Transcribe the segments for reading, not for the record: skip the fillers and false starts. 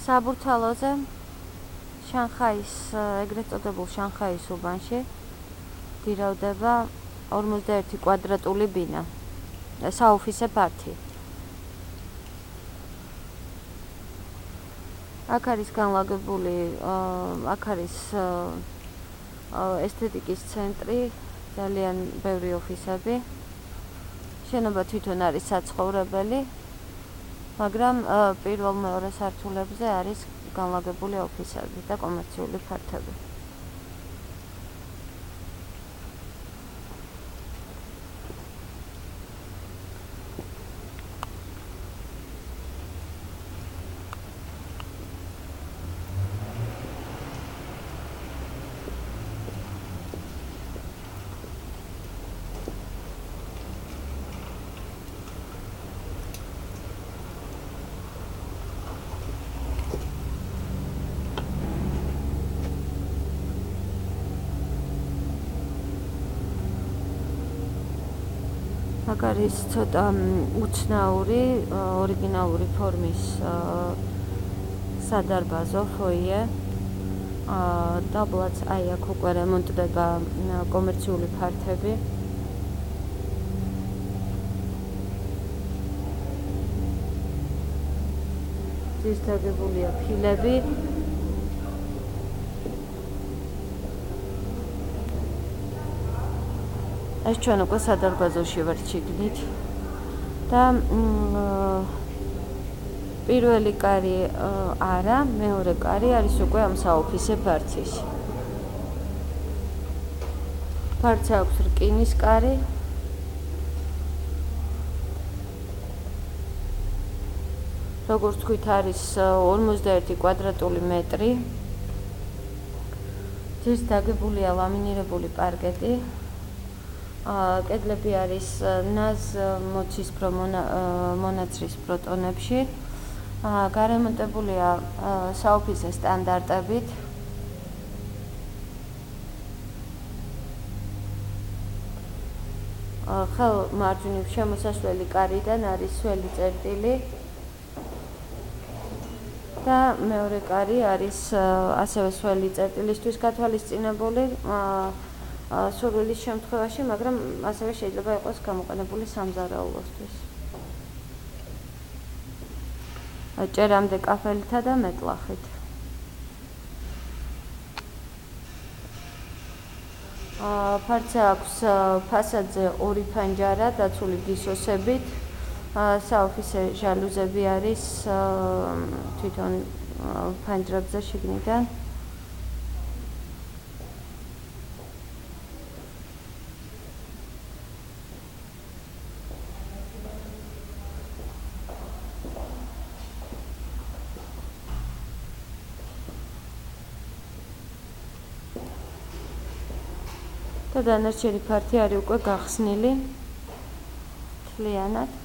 საბურთალოზე შანხაის ეგრეთ წოდებულ შანხაის უბანში გირავდება 51 კვადრატული ბინა, საოფისე ფართი. აქ არის განლაგებული, აქ არის ესთეტიკის ცენტრი, ძალიან ბევრი ოფისები. შენობა თვითონ არის საცხოვრებელი, მაგრამ პირველ-მეორე სართულებზე არის განლაგებული ოფისები და კომერციული ფართები. აქ არის ცოტა უცნაური, ორიგინალური ფორმის სადარბაზო ფოიე. დაბლაც აი აქ უკვე რემონტდება კომერციული ფართები. ის დაგებულია ფილები. ეს ჩვენ უკვე სადარბაზოში ვართ შიგნით და პირველი კარი არა, მეორე კარი არის უკვე ამ საოფისე ფართის. ფართს აქვს რკინის კარი. როგორც თქვით, არის 51 კვადრატული მეტრი. ძირს დაგებულია ლამინირებული პარკეტი. კედლები არის ნაზ მოცისფრო მონაცრისფრო ტონებში. გარემონტებულია საოფისე სტანდარტებით. ხელ მარჯვნივ შემოსასვლელი კარიდან არის სველი წერტილი და მეორე კარი არის ასევე სველი წერტილისთვის გათვალისწინებული. სურვილის შემთხვევაში, მაგრამ ასევე შეიძლება იყოს გამოყენებული სამზარეულოსთვის. ჭერამდე კაფელითა და მეტლახით. ფართზე აქვს ფასადზე ორი ფანჯარა დაცული გისოსებით. საოფისე ჟალუზები არის თვითონ ფანჯრებზე შიგნიდან. და დანარჩენი ფართი არის უკვე გახსნილი მთლიანად.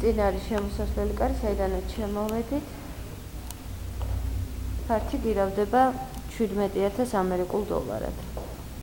წინ არის შემოსასვლელი კარი, საიდანაც შემოვედით. ფართი გირავდება $17,000 ამერიკულ დოლარად.